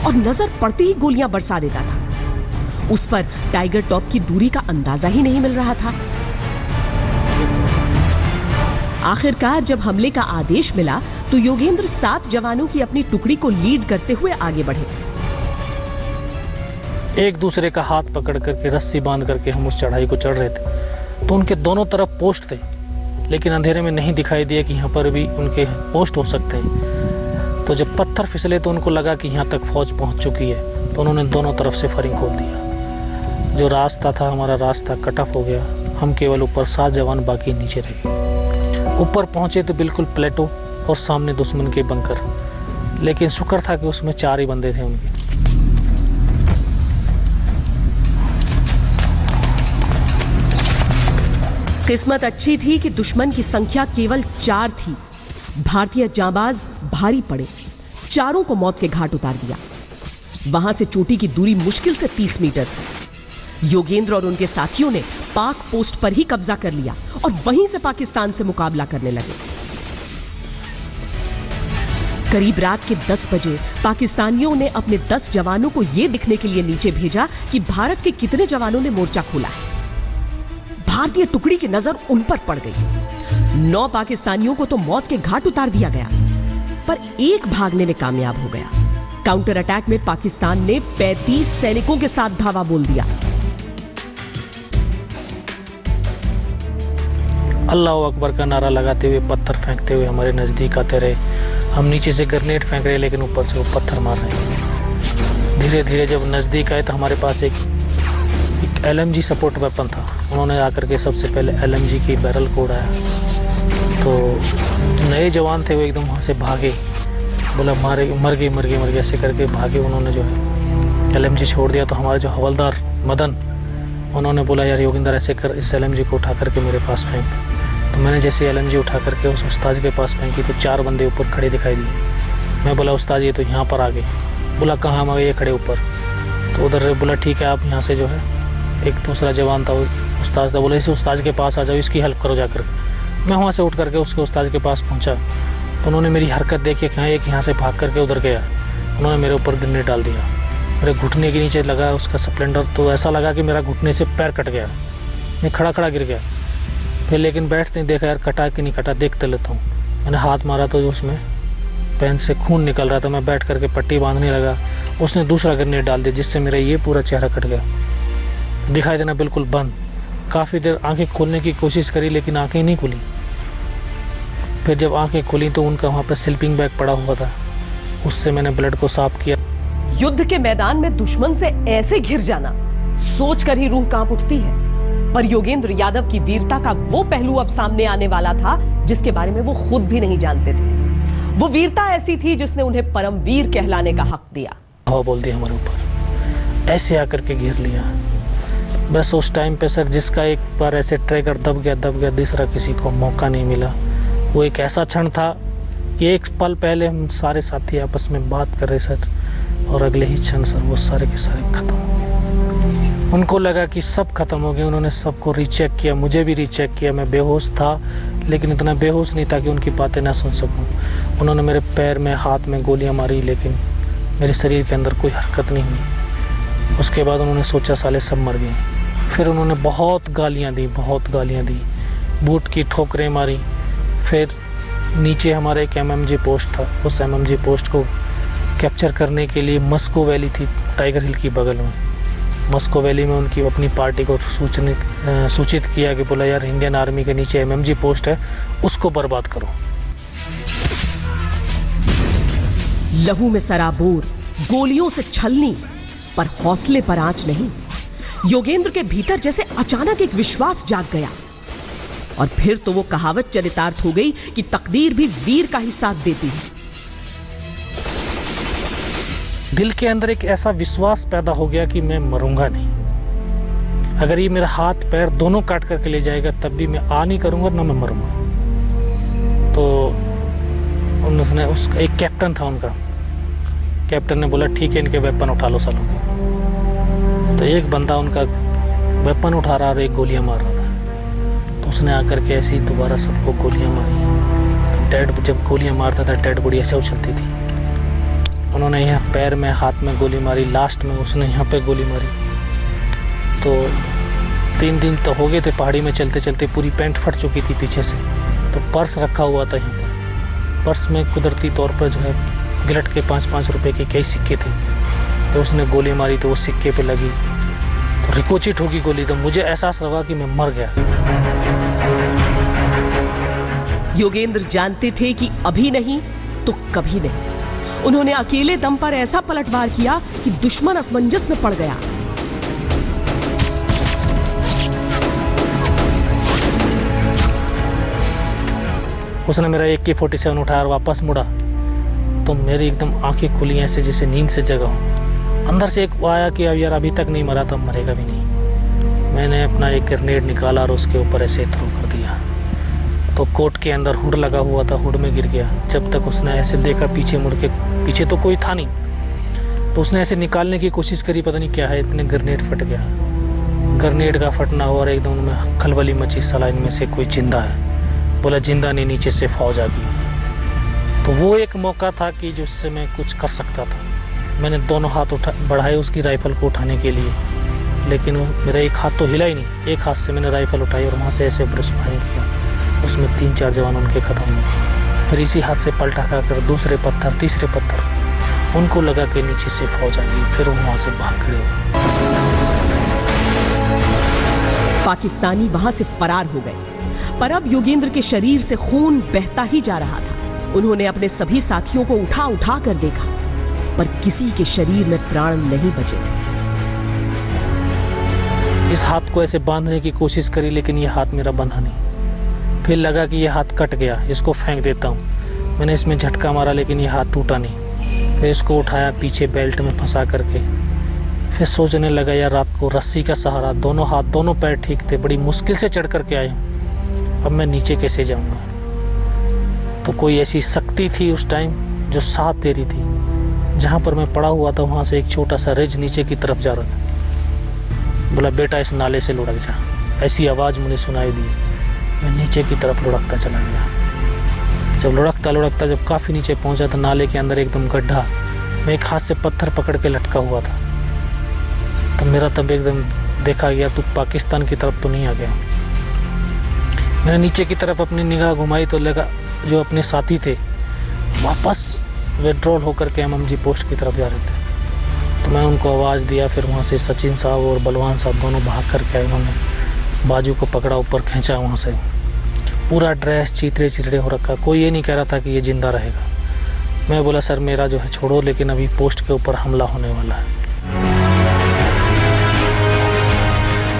और नजर पड़ते ही गोलियां बरसा देता था। उस पर टाइगर टॉप की दूरी का अंदाजा ही नहीं मिल रहा था। आखिरकार जब हमले का आदेश मिला तो योगेंद्र 7 जवानों की अपनी टुकड़ी को लीड करते हुए आगे बढ़े। एक दूसरे का हाथ पकड़ करके रस्सी बांध करके हम उस चढ़ाई को चढ़ रहे थे, तो उनके दोनों तरफ पोस्ट थे, लेकिन अंधेरे में नहीं दिखाई दिया कि यहाँ पर भी उनके पोस्ट हो सकते हैं। तो जब पत्थर फिसले तो उनको लगा कि यहाँ तक फौज पहुँच चुकी है, तो उन्होंने दोनों तरफ से फायरिंग खोल दिया। जो रास्ता था, हमारा रास्ता कट ऑफ हो गया। हम केवल ऊपर 7 जवान, बाकी नीचे रह गए। ऊपर पहुंचे तो बिल्कुल प्लेटो और सामने दुश्मन के बंकर, लेकिन शुक्र था कि उसमें 4 ही बंदे थे उनके। किस्मत अच्छी थी कि दुश्मन की संख्या केवल 4 थी। भारतीय जांबाज भारी पड़े, चारों को मौत के घाट उतार दिया। वहां से चोटी की दूरी मुश्किल से 30 मीटर थी। योगेंद्र और उनके साथियों ने पाक पोस्ट पर ही कब्जा कर लिया और वहीं से पाकिस्तान से मुकाबला करने लगे। करीब रात के 10 बजे पाकिस्तानियों ने अपने 10 जवानों को यह दिखने के लिए नीचे भेजा कि भारत के कितने जवानों ने मोर्चा खोला है। भारतीय टुकड़ी की नजर उन पर पड़ गई। 9 पाकिस्तानियों को तो मौत के घाट उतार दिया गया, पर एक भागने में कामयाब हो गया। काउंटर अटैक में पाकिस्तान ने 35 सैनिकों के साथ धावा बोल दिया। अल्लाह अकबर का नारा लगाते हुए, पत्थर फेंकते हुए हमारे नजदीक आते रहे। हम नीचे से ग्रेनेड फेंक रहे, लेकिन ऊपर से वो पत्थर मार रहे। धीरे धीरे जब नजदीक आए तो हमारे पास एक LMG सपोर्ट वेपन था। उन्होंने आकर के सबसे पहले LMG की बैरल को उड़ाया। तो नए जवान थे वो एकदम वहाँ से भागे, बोला मर गए ऐसे करके भागे। उन्होंने जो है LMG छोड़ दिया। तो हमारे जो हवलदार मदन, उन्होंने बोला यार योगेंद्र ऐसे कर, इस LMG को उठा करके मेरे पास फेंक। तो मैंने जैसे LMG उठा करके उस उस्ताद के पास फेंकी तो 4 बंदे ऊपर खड़े दिखाई दिए। मैं बोला उस्ताद ये तो यहाँ पर आ गए। बोला कहाँ हम आ गए? ये खड़े ऊपर। तो उधर बोला ठीक है, आप यहाँ से जो है, एक दूसरा जवान था उस्ताद था, बोला इसे उस्ताद के पास आ जाओ, इसकी हेल्प करो जाकर। मैं वहाँ से उठ करके उसके उस्ताद के पास पहुँचा। तो उन्होंने मेरी हरकत देखी कि हाँ एक यहाँ से भाग करके उधर गया। उन्होंने मेरे ऊपर ग्रेनेड डाल दिया। मेरे घुटने के नीचे लगा उसका स्प्लेंडर, तो ऐसा लगा कि मेरा घुटने से पैर कट गया। मैं खड़ा गिर गया। फिर लेकिन बैठते देखा यार कटा कि नहीं कटा, देखते लेता हूँ। मैंने हाथ मारा तो उसमें पैन से खून निकल रहा था। मैं बैठ करके पट्टी बांधने लगा। उसने दूसरा ग्रेनेड डाल दिया, जिससे मेरा ये पूरा चेहरा कट गया, दिखाई देना बिल्कुल बंद। काफ़ी देर आंखें खोलने की कोशिश करी, लेकिन आंखें नहीं खुली। फिर जब आंखें खुली तो उनका वहाँ पर स्लीपिंग बैग पड़ा हुआ था, उससे मैंने ब्लड को साफ किया। युद्ध के मैदान में दुश्मन से ऐसे घिर जाना सोचकर ही रूह कांप उठती है। पर योगेंद्र यादव की वीरता का वो पहलू अब सामने आने वाला था जिसके बारे में वो खुद भी नहीं जानते थे। वो वीरता ऐसी थी जिसने उन्हें परमवीर कहलाने का हक दिया। हवा बोल दी हमारे ऊपर, ऐसे आकर के घेर लिया। बस उस टाइम पे सर जिसका एक बार ऐसे ट्रैगर दब गया, दूसरा किसी को मौका नहीं मिला। वो एक ऐसा क्षण था कि एक पल पहले हम सारे साथी आपस में बात कर रहे सर, और अगले ही क्षण सर वो सारे के सारे खत्म हो गए। उनको लगा कि सब खत्म हो गए। उन्होंने सबको रीचेक किया, मुझे भी रीचेक किया। मैं बेहोश था, लेकिन इतना बेहोश नहीं था कि उनकी बातें ना सुन सकूं। उन्होंने मेरे पैर में, हाथ में गोलियां मारी, लेकिन मेरे शरीर के अंदर कोई हरकत नहीं हुई। उसके बाद उन्होंने सोचा साले सब मर गए। फिर उन्होंने बहुत गालियाँ दी, बूट की ठोकरें मारी। फिर नीचे हमारा एक MMG पोस्ट था, उस MMG पोस्ट को कैप्चर करने के लिए मस्को वैली थी टाइगर हिल की बगल में। मस्को वैली में उनकी अपनी पार्टी को सूचित किया कि बोला यार इंडियन आर्मी के नीचे MMG पोस्ट है, उसको बर्बाद करो। लहू में सराबोर, गोलियों से छलनी, पर हौसले पर आंच नहीं। योगेंद्र के भीतर जैसे अचानक एक विश्वास जाग गया और फिर तो वो कहावत चरितार्थ हो गई कि तकदीर भी वीर का ही साथ देती है। दिल के अंदर एक ऐसा विश्वास पैदा हो गया कि मैं मरूंगा नहीं। अगर ये मेरा हाथ पैर दोनों काट करके ले जाएगा तब भी मैं आ नहीं करूंगा, ना मैं मरूंगा। तो उसने उसका एक कैप्टन था, उनका कैप्टन ने बोला ठीक है इनके वेपन उठा लो सालों के। तो एक बंदा उनका वेपन उठा रहा और एक गोलियां मार रहा था। तो उसने आकर के ऐसे ही दोबारा सबको गोलियां मारी। जब गोलियां मारता था डेड बॉडी ऐसे उछलती थी। उन्होंने यहाँ पैर में हाथ में गोली मारी, लास्ट में उसने यहाँ पे गोली मारी। तो 3 दिन तो हो गए थे पहाड़ी में चलते चलते, पूरी पैंट फट चुकी थी पीछे से। तो पर्स रखा हुआ था यहाँ पर, पर्स में कुदरती तौर पर जो है गिलट के 5-5 रुपए के कई सिक्के थे। तो उसने गोली मारी तो वो सिक्के पे लगी, तो रिकोचिट होगी गोली। तो मुझे एहसास लगा कि मैं मर गया। योगेंद्र जानते थे कि अभी नहीं तो कभी नहीं। उन्होंने अकेले दम पर ऐसा पलटवार किया कि दुश्मन असमंजस में पड़ गया। उसने मेरा AK-47 उठाया और वापस मुड़ा तो मेरी एकदम आंखें खुली ऐसे जैसे नींद से जगा हूं। अंदर से एक आया कि अब यार अभी तक नहीं मरा तो मरेगा भी नहीं। मैंने अपना एक ग्रेनेड निकाला और उसके ऊपर ऐसे थ्रो कर दिया। तो कोट के अंदर हुड लगा हुआ था, हुड में गिर गया। जब तक उसने ऐसे देखा पीछे मुड़ के, पीछे तो कोई था नहीं, तो उसने ऐसे निकालने की कोशिश करी, पता नहीं क्या है, इतने ग्रेनेड फट गया। ग्रेनेड का फटना हुआ और एकदम में खलबली मची, साला इनमें से कोई जिंदा है। बोला जिंदा नहीं, नीचे से फौज आ गई। तो वो एक मौका था कि जिससे मैं कुछ कर सकता था। मैंने दोनों हाथ बढ़ाए उसकी राइफल को उठाने के लिए, लेकिन मेरा एक हाथ तो हिला ही नहीं। एक हाथ से मैंने राइफल उठाई और वहाँ से ऐसे ब्रश फायरिंग किया। उसमें 3-4 जवान उनके खत्म हुए। फिर इसी हाथ से पलटा खाकर दूसरे पत्थर, तीसरे पत्थर उनको लगा कि नीचे से फौज आ गई। फिर वहाँ से भाग खड़े हुए। पाकिस्तानी वहां से फरार हो गए, पर अब योगेंद्र के शरीर से खून बहता ही जा रहा था। उन्होंने अपने सभी साथियों को उठा उठा कर देखा, पर किसी के शरीर में प्राण नहीं बचे थे। इस हाथ को ऐसे बांधने की कोशिश करी, लेकिन ये हाथ मेरा बंधा नहीं। फिर लगा कि ये हाथ कट गया, इसको फेंक देता हूँ। मैंने इसमें झटका मारा, लेकिन ये हाथ टूटा नहीं। फिर इसको उठाया पीछे बेल्ट में फंसा करके। फिर सोचने लगा यार रात को रस्सी का सहारा, दोनों हाथ दोनों पैर ठीक थे, बड़ी मुश्किल से चढ़ करके आया हूँ, अब मैं नीचे कैसे जाऊँगा। तो कोई ऐसी शक्ति थी उस टाइम जो साथ दे रही थी। जहाँ पर मैं पड़ा हुआ था वहाँ से एक छोटा सा रिज नीचे की तरफ जा रहा था। बोला बेटा इस नाले से लुढ़क जा। ऐसी आवाज़ मुझे सुनाई दी। मैं नीचे की तरफ लुढ़कता चला गया। जब लुढ़कता जब काफ़ी नीचे पहुंचा तो नाले के अंदर एकदम गड्ढा। मैं एक हाथ से पत्थर पकड़ के लटका हुआ था। तो मेरा तब एकदम देखा गया तू पाकिस्तान की तरफ तो नहीं आ गया। मैंने नीचे की तरफ अपनी निगाह घुमाई तो लगा जो अपने साथी थे वापस विड्रॉल होकर के MMG पोस्ट की तरफ जा रहे थे। तो मैं उनको आवाज़ दिया। फिर वहाँ से सचिन साहब और बलवान साहब दोनों भाग करके आए। उन्होंने बाजू को पकड़ा, ऊपर खींचा। वहाँ से पूरा ड्रेस चीतरे हो रखा। कोई ये नहीं कह रहा था कि ये जिंदा रहेगा। मैं बोला सर मेरा जो है छोड़ो, लेकिन अभी पोस्ट के ऊपर हमला होने वाला है।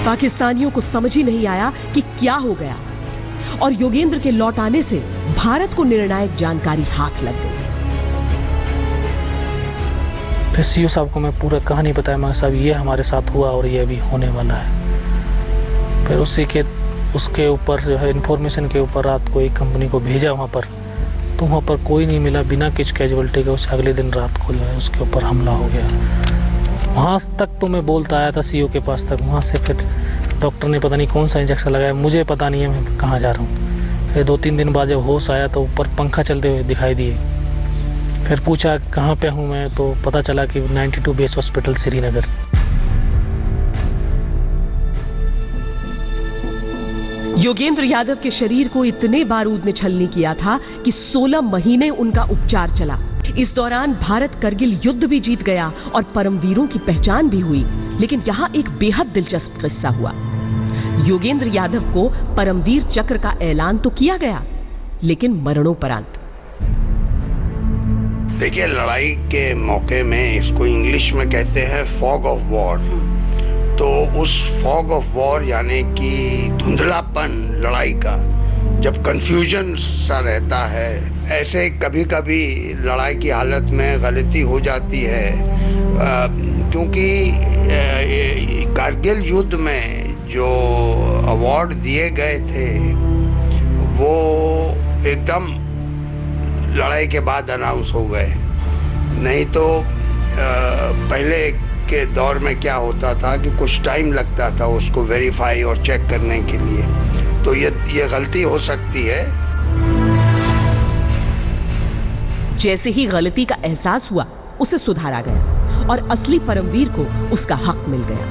पाकिस्तानियों को समझ ही नहीं आया कि क्या हो गया, और योगेंद्र के लौट आने से भारत को निर्णायक जानकारी हाथ लग गई। फिर सीओ साहब को मैं पूरा कहानी बताया। मैं साहब ये हमारे साथ हुआ और ये अभी होने वाला है। फिर उसके ऊपर जो है इन्फॉर्मेशन के ऊपर रात को एक कंपनी को भेजा वहाँ पर। तो वहाँ पर कोई नहीं मिला। बिना किस कैजुअलिटी के उससे अगले दिन रात को जो है उसके ऊपर हमला हो गया। वहाँ तक तो मैं बोलता आया था सीओ के पास तक। वहाँ से फिर डॉक्टर ने पता नहीं कौन सा इंजेक्शन लगाया, मुझे पता नहीं है मैं कहाँ जा रहा हूँ। फिर 2-3 दिन बाद जब होश आया तो ऊपर पंखा चलते हुए दिखाई दिए। फिर पूछा कहाँ पे हूँ मैं, तो पता चला कि 92 बेस हॉस्पिटल श्रीनगर। योगेंद्र यादव के शरीर को इतने बारूद ने छलनी किया था कि 16 महीने उनका उपचार चला। इस दौरान भारत करगिल युद्ध भी जीत गया और परमवीरों की पहचान भी हुई। लेकिन यहाँ एक बेहद दिलचस्प किस्सा हुआ। योगेंद्र यादव को परमवीर चक्र का ऐलान तो किया गया, लेकिन मरणोपरांत। देखिए, लड़ाई के मौके में इसको इंग्लिश में कहते हैं फॉग ऑफ वॉर। तो उस फॉग ऑफ वॉर यानी कि धुंधलापन लड़ाई का, जब कंफ्यूजन सा रहता है, ऐसे कभी कभी लड़ाई की हालत में गलती हो जाती है। क्योंकि कारगिल युद्ध में जो अवार्ड दिए गए थे वो एकदम लड़ाई के बाद अनाउंस हो गए। नहीं तो पहले के दौर में क्या होता था कि कुछ टाइम लगता था उसको वेरीफाई और चेक करने के लिए। तो ये गलती हो सकती है। जैसे ही गलती का एहसास हुआ, उसे सुधारा गया और असली परमवीर को उसका हक मिल गया।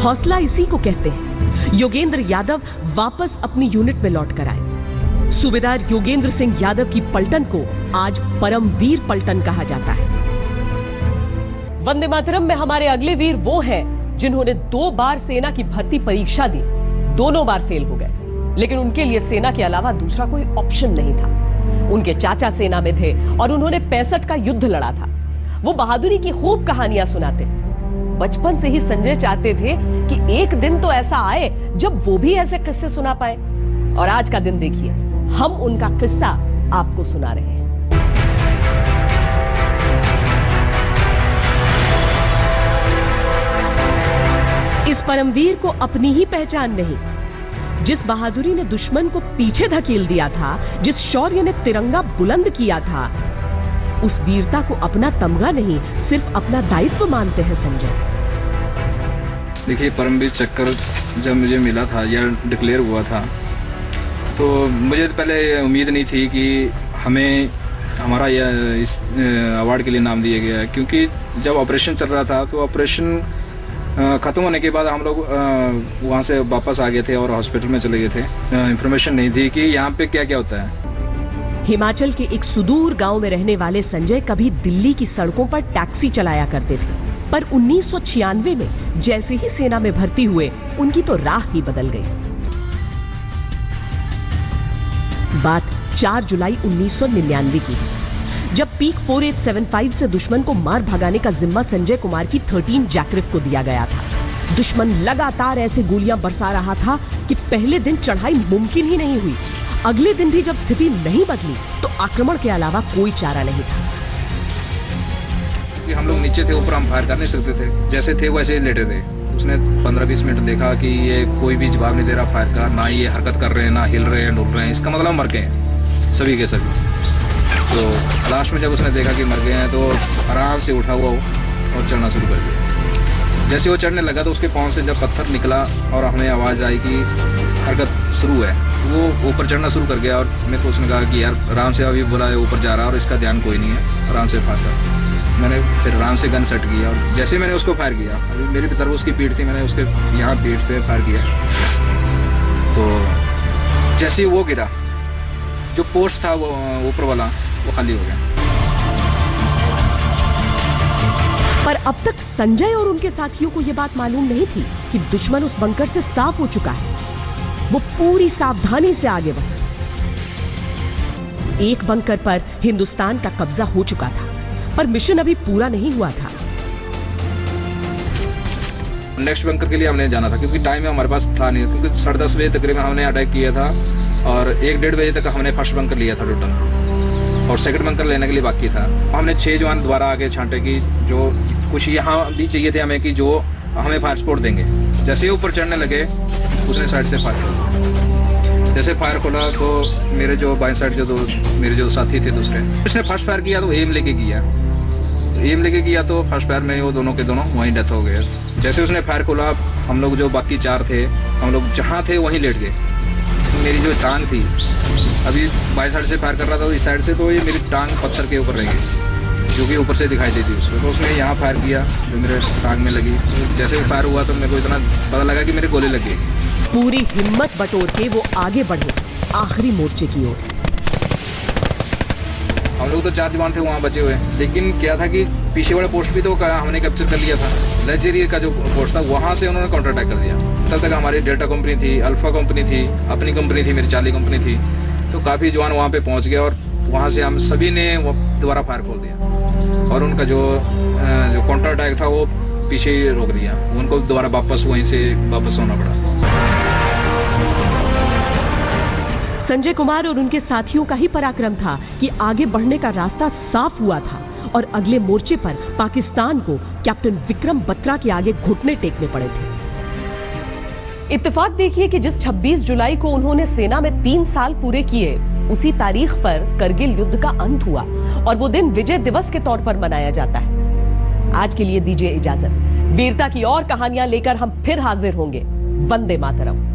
हौसला इसी को कहते हैं। योगेंद्र यादव वापस अपनी यूनिट में लौट कर आए। सूबेदार योगेंद्र सिंह यादव की पलटन को आज परमवीर पलटन कहा जाता है। वंदे मातरम में हमारे अगले वीर वो हैं जिन्होंने 2 बार सेना की भर्ती परीक्षा दी, दोनों बार फेल हो गए। लेकिन उनके लिए सेना के अलावा दूसरा कोई ऑप्शन नहीं था। उनके चाचा सेना में थे और उन्होंने 65 का युद्ध लड़ा था। वो बहादुरी की खूब कहानियां सुनाते। बचपन से ही संजय चाहते थे कि एक दिन तो ऐसा आए जब वो भी ऐसे किस्से सुना पाए। और आज का दिन देखिए, हम उनका किस्सा आपको सुना रहे हैं। इस परमवीर को अपनी ही पहचान नहीं। जिस बहादुरी ने दुश्मन को पीछे धकेल दिया था, जिस शौर्य ने तिरंगा बुलंद किया था, उस वीरता को अपना तमगा नहीं, सिर्फ अपना दायित्व मानते हैं संजय। देखिए, परमवीर चक्र जब मुझे मिला था या डिक्लेयर हुआ था, तो मुझे पहले उम्मीद नहीं थी कि हमें हमारा यह इस अवार्ड के लिए नाम दिया गया है। क्योंकि जब ऑपरेशन चल रहा था तो ऑपरेशन ख़त्म होने के बाद हम लोग वहाँ से वापस आ गए थे और हॉस्पिटल में चले गए थे। इन्फॉर्मेशन नहीं थी कि यहाँ पे क्या क्या होता है। हिमाचल के एक सुदूर गांव में रहने वाले संजय कभी दिल्ली की सड़कों पर टैक्सी चलाया करते थे, पर 1996 में जैसे ही सेना में भर्ती हुए, उनकी तो राह ही बदल गई। बात 4 जुलाई 1999 की है, जब पीक 4875 से दुश्मन को मार भगाने का जिम्मा संजय कुमार की 13 जैकरिफ को दिया गया था। दुश्मन लगातार ऐसे गोलियां बरसा रहा था कि पहले दिन चढ़ाई मुमकिन ही नहीं हुई। अगले दिन भी जब स्थिति नहीं बदली तो आक्रमण के अलावा कोई चारा नहीं था। हम लोग नीचे थे, ऊपर हम फायर कर नहीं सकते थे। जैसे थे वैसे ही लेटे थे। उसने 15-20 मिनट देखा कि ये कोई भी जवाब नहीं दे रहा फायर का, ना ये हरकत कर रहे हैं, ना हिल रहे हैं, डुल रहे हैं। इसका मतलब मर गए हैं सभी के सभी। तो लास्ट में जब उसने देखा कि मर गए हैं तो आराम से उठा हुआ और चढ़ना शुरू कर दिया। जैसे वो चढ़ने लगा तो उसके पाँव से जब पत्थर निकला और हमें आवाज़ आई कि हरकत शुरू है, वो ऊपर चढ़ना शुरू कर गया। और मेरे को उसने कहा कि यार आराम से, अभी बोला है ऊपर जा रहा और इसका ध्यान कोई नहीं है, आराम से फायर कर। मैंने फिर आराम से गन सेट किया और जैसे मैंने उसको फायर किया, अभी मेरी तरफ उसकी पीठ थी, मैंने उसके यहाँ पीठ पे फायर किया। तो जैसे वो गिरा, जो पोस्ट था वो ऊपर वाला वो खाली हो गया। पर अब तक संजय और उनके साथियों को यह बात मालूम नहीं थी कि दुश्मन उस बंकर से साफ हो चुका है। वो पूरी सावधानी से आगे बढ़े। एक बंकर पर हिंदुस्तान का कब्जा हो चुका था, पर मिशन अभी पूरा नहीं हुआ था। नेक्स्ट बंकर के लिए हमने जाना था क्योंकि टाइम हमारे पास था नहीं, क्योंकि 10:30 बजे तकरीबन हमने अटैक किया था और 1-1:30 बजे तक हमने फर्स्ट बंकर लिया था टोटल, और सेकंड बंकर लेने के लिए बाकी था। हमने 6 जवान दोबारा आगे छांटे कि जो कुछ यहाँ भी चाहिए थे हमें, कि जो हमें फायर सपोर्ट देंगे। जैसे ही ऊपर चढ़ने लगे उसने साइड से फायर खोला। जैसे फायर खोला तो मेरे जो बाएं साइड मेरे जो साथी थे दूसरे, उसने फर्स्ट फायर किया तो एम लेके किया। एम लेके किया तो फर्स्ट फायर में वो दोनों के दोनों वहीं डेथ हो गए। जैसे उसने फायर खोला, हम लोग जो बाकी 4 थे, हम लोग जहाँ थे वहीं लेट गए। मेरी जो टांग थी, अभी बाई साइड से फायर कर रहा था इस साइड से, तो ये मेरी टांग पत्थर के ऊपर रह गई, जो कि ऊपर से दिखाई देती उसको। तो उसने यहाँ फायर किया जो मेरे टांग में लगी। तो जैसे फायर हुआ तो मेरे को इतना पता लगा कि मेरे गोली लगी। पूरी हिम्मत बटोर के वो आगे बढ़े आखिरी मोर्चे की ओर। हम लोग तो 4 जवान थे वहाँ बचे हुए, लेकिन क्या था कि पीछे वाला पोस्ट भी तो हमने कैप्चर कर लिया था। लग्जरी का जो पोस्ट था वहाँ से उन्होंने काउंटर अटैक कर दिया। तब तक हमारी डेल्टा कंपनी थी, अल्फा कंपनी थी, अपनी कंपनी थी, मेरी चार्ली कंपनी थी। तो काफ़ी जवान वहाँ पे पहुँच गए और वहाँ से हम सभी ने वो दोबारा फायर खोल दिया और उनका जो काउंटर अटैक था वो पीछे ही रोक दिया। उनको दोबारा वापस वहीं से वापस होना पड़ा। संजय कुमार और उनके साथियों का ही पराक्रम था कि आगे बढ़ने का रास्ता साफ हुआ था और अगले मोर्चे पर पाकिस्तान को कैप्टन विक्रम बत्रा के आगे घुटने टेकने पड़े थे। इत्तेफाक देखिए कि जिस 26 जुलाई को उन्होंने सेना में 3 साल पूरे किए, उसी तारीख पर करगिल युद्ध का अंत हुआ और वो दिन विजय दिवस के तौर पर मनाया जाता है। आज के लिए दीजिए इजाजत। वीरता की और कहानियां लेकर हम फिर हाजिर होंगे। वंदे मातरम।